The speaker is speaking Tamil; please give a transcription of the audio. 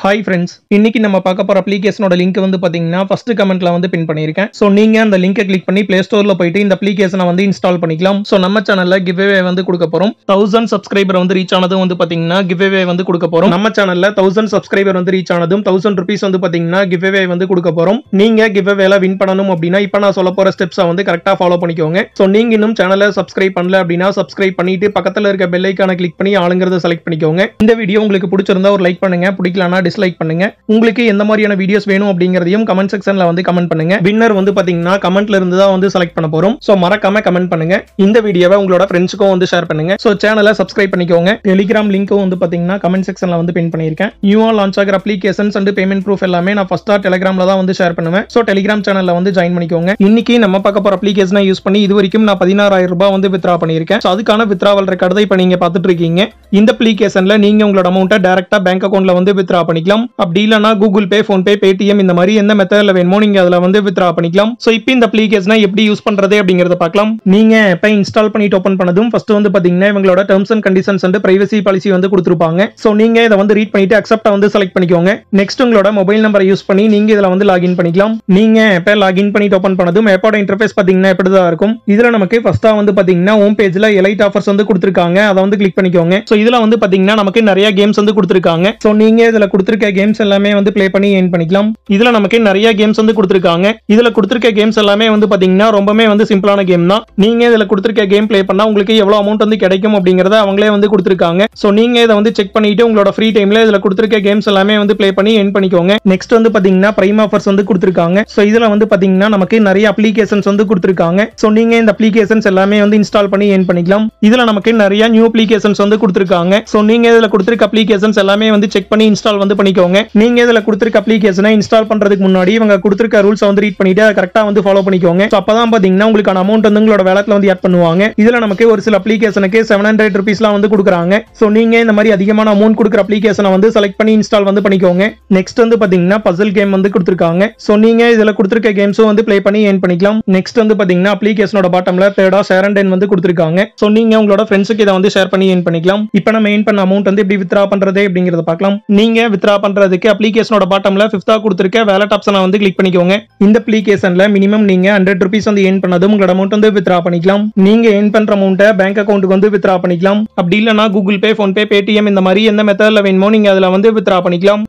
Hi friends, இன்னைக்கு நம்ம பார்க்க போற அப்ளிகேஷனோட லிங்க் வந்து பாத்தீங்கன்னா ஃபர்ஸ்ட் கமெண்ட்ல வந்து பின் பண்ணிருக்கேன். சோ நீங்க அந்த லிங்கை கிளிக் பண்ணி Play Storeல போய்ட்டு இந்த அப்ளிகேஷனை வந்து இன்ஸ்டால் பண்ணிக்கலாம். சோ நம்ம சேனல்ல giveaway வந்து கொடுக்க போறோம். 1000 சப்ஸ்கிரைபர் வந்து ரீச் ஆனதும் வந்து பாத்தீங்கன்னா giveaway வந்து கொடுக்க போறோம். நம்ம சேனல்ல 1000 சப்ஸ்கிரைபர் வந்து ரீச் ஆனதும் 1000 rupees வந்து பாத்தீங்கன்னா giveaway வந்து கொடுக்க போறோம். நீங்க giveawayல வின் பண்ணனும் அப்படினா இப்போ நான் சொல்ல போற ஸ்டெப்ஸை வந்து கரெக்ட்டா ஃபாலோ பண்ணிக்கோங்க. சோ நீங்க இன்னும் சேனலை சப்ஸ்கிரைப் பண்ணல அப்படினா சப்ஸ்கிரைப் பண்ணிட்டு பக்கத்துல இருக்க பெல் ஐகானை கிளிக் பண்ணி ஆளுங்கறத செலக்ட் பண்ணிக்கோங்க. இந்த வீடியோ உங்களுக்கு பிடிச்சிருந்தா ஒரு லைக் பண்ணுங்க, பிடிக்கலனா டிஸ்லைக் பண்ணுங்க. உங்களுக்கு எந்த மாதிரியான வீடியோஸ் வேணும் அப்படிங்கறதையும் கமெண்ட் செக்ஷன்ல வந்து கமெண்ட் பண்ணுங்க. வின்னர் வந்து பாத்தீங்கன்னா கமெண்ட்ல இருந்து தான் வந்து செலக்ட் பண்ண போறோம். சோ மறக்காம கமெண்ட் பண்ணுங்க. இந்த வீடியோவை உங்களோட ஃப்ரெண்ட்ஸ்க்கும் வந்து ஷேர் பண்ணுங்க. சோ சேனலை சப்ஸ்கிரைப் பண்ணிக்கோங்க. டெலிகிராம் லிங்க்கும் வந்து பாத்தீங்கன்னா கமெண்ட் செக்ஷன்ல வந்து பின் பண்ணிருக்கேன். நியூவா லான்ச் ஆகிற அப்ளிகேஷன்ஸ் அண்ட் பேமெண்ட் ப்ரூஃப் எல்லாமே நான் ஃபர்ஸ்டா டெலிகிராம்ல தான் வந்து ஷேர் பண்ணுவேன். சோ டெலிகிராம் சேனல்ல வந்து ஜாயின் பண்ணிக்கோங்க. இன்னைக்கு நம்ம பார்க்க போற அப்ளிகேஷனை யூஸ் பண்ணி இதுவரைக்கும் நான் 16000 ரூபாய் வந்து வித்ரா பண்ணிருக்கேன். சோ அதுக்கான வித்ராவல் ரெக்கார்ட் இப்ப நீங்க பாத்துட்டு இருக்கீங்க. இந்த அப்ளிகேஷன்ல நீங்க உங்களோட அமௌண்ட்டை டைரக்டா பேங்க் அக்கவுண்ட்ல வந்து வித்ரா பண்ணிக்கலாம். அப்படி இல்லனா கூகுள் பே, போன் பே, பேடிஎம் இந்த மாதிரி எந்த மெத்தட்ல வேணுமோ நீங்க அதுல வந்து வித்ரா பண்ணிக்கலாம். சோ இப்போ இந்த அப்ளிகேஷனை எப்படி யூஸ் பண்றது அப்படிங்கறத பார்க்கலாம். நீங்க இப்ப இன்ஸ்டால் பண்ணிட்டு ஓபன் பண்ணதும் ஃபர்ஸ்ட் வந்து பாத்தீங்கன்னா இவங்களோட terms and conditions and privacy policy வந்து கொடுத்திருப்பாங்க. சோ நீங்க இத வந்து ரீட் பண்ணிட்டு அக்செப்ட் வந்து செலக்ட் பண்ணிக்கோங்க. நெக்ஸ்ட் உங்களோட மொபைல் நம்பரை யூஸ் பண்ணி நீங்க இதுல வந்து லாகின் பண்ணிக்கலாம். நீங்க இப்ப லாகின் பண்ணிட்டு ஓபன் பண்ணதும் ஆப்போட இன்டர்ஃபேஸ் பாத்தீங்கன்னா இப்படி தான் இருக்கும். இதுல நமக்கு ஃபர்ஸ்டா வந்து பாத்தீங்கன்னா ஹோம் பேஜ்ல எலைட் ஆஃபர்ஸ் வந்து கொடுத்திருக்காங்க. அத வந்து கிளிக் பண்ணிக்கோங்க. சோ இதுல வந்து பாத்தீங்கன்னா நமக்கு நிறைய கேம்ஸ் வந்து கொடுத்திருக்காங்க. சோ நீங்க இதுல கொடுத்திருக்க கேம்ஸ் எல்லாமே வந்து ப்ளே பண்ணி earn பண்ணிக்கலாம். இதுல நமக்கு நிறைய கேம்ஸ் வந்து கொடுத்திருக்காங்க. இதுல கொடுத்திருக்க கேம்ஸ் எல்லாமே வந்து பாத்தீங்கன்னா ரொம்பவே வந்து சிம்பிளான கேம் தான். நீங்க இதுல கொடுத்திருக்க கேம் ப்ளே பண்ணா உங்களுக்கு எவ்வளவு அமௌண்ட் வந்து கிடைக்கும் அப்படிங்கறத அவங்களே வந்து கொடுத்திருக்காங்க. சோ நீங்க இத வந்து செக் பண்ணிட்டு உங்களோட ஃப்ரீ டைம்ல இதுல கொடுத்திருக்க கேம்ஸ் எல்லாமே வந்து ப்ளே பண்ணி earn பண்ணிக்கோங்க. நெக்ஸ்ட் வந்து பாத்தீங்கன்னா பிரைம் ஆஃபர்ஸ் வந்து கொடுத்திருக்காங்க. சோ இதுல வந்து பாத்தீங்கன்னா நமக்கு நிறைய அப்ளிகேஷன்ஸ் வந்து கொடுத்திருக்காங்க. சோ நீங்க இந்த அப்ளிகேஷன்ஸ் எல்லாமே வந்து இன்ஸ்டால் பண்ணி earn பண்ணிக்கலாம். இதுல நமக்கு நிறைய நியூ அப்ளிகேஷன்ஸ் வந்து கொடுத்திருக்காங்க. சோ நீங்க இதுல கொடுத்திருக்க அப்ளிகேஷன்ஸ் எல்லாமே வந்து செக் பண்ணி இன்ஸ்டால் வந்து பண்ணிக்கோங்க. நீங்க இதுல கொடுத்திருக்க அப்ளிகேஷனை இன்ஸ்டால் பண்றதுக்கு முன்னாடி இவங்க கொடுத்திருக்க ரூல்ஸ் வந்து ரீட் பண்ணிட்டு கரெக்ட்டா வந்து ஃபாலோ பண்ணிக்கோங்க. சோ அப்பதான் பாத்தீங்கன்னா உங்களுக்கான அமௌண்ட் வந்து உங்களோட வாலெட்ல வந்து ஆட் பண்ணுவாங்க. இதுல நமக்கு ஒரு சில அப்ளிகேஷனுக்கு 700 ரூபீஸ்லாம் வந்து கொடுக்குறாங்க. சோ நீங்க இந்த மாதிரி அதிகமான அமௌண்ட் கொடுக்குற அப்ளிகேஷனை வந்து செலக்ட் பண்ணி இன்ஸ்டால் வந்து பண்ணிக்கோங்க. நெக்ஸ்ட் வந்து பாத்தீங்கன்னா பசில் கேம் வந்து கொடுத்திருக்காங்க. சோ நீங்க இதுல கொடுத்திருக்க கேம்ஸும் வந்து ப்ளே பண்ணி earn பண்ணிக்கலாம். நெக்ஸ்ட் வந்து பாத்தீங்கன்னா அப்ளிகேஷனோட பாட்டம்ல தேர்டா ஷேர் அண்ட் earn வந்து கொடுத்திருக்காங்க. சோ நீங்க உங்களோட ஃப்ரெண்ட்ஸ்க்கு இத வந்து ஷேர் பண்ணி earn பண்ணிக்கலாம். இப்போ நம்ம earn பண்ண அமௌண்ட் வந்து எப்படி வித்ரா பண்றது அப்படிங்கறத பார்க்கலாம். நீங்க வித்ரா பண்றதுக்கு அப்ளிகேஷனோட பாட்டம்ல 5th கொடுத்திருக்க வாலெட் ஆப்ஷனை வந்து கிளிக் பண்ணிக்கோங்க. இந்த அப்ளிகேஷன்ல மினிமம் நீங்க 100 ரூபீஸ் வந்து earn பண்ணதும் உங்களோட அமௌண்ட் வந்து வித்ரா பண்ணிக்கலாம். நீங்க earn பண்ற அமௌண்ட்டை பேங்க் அக்கவுண்ட்க்கு வந்து வித்ரா பண்ணிக்கலாம். அப்படி இல்லனா கூகுள் பே, போன் பே, பேடிஎம் இந்த மாதிரி எந்த மெத்தட்ல வேணுமோ நீங்க அதுல வந்து வித்ரா பண்ணிக்கலாம்.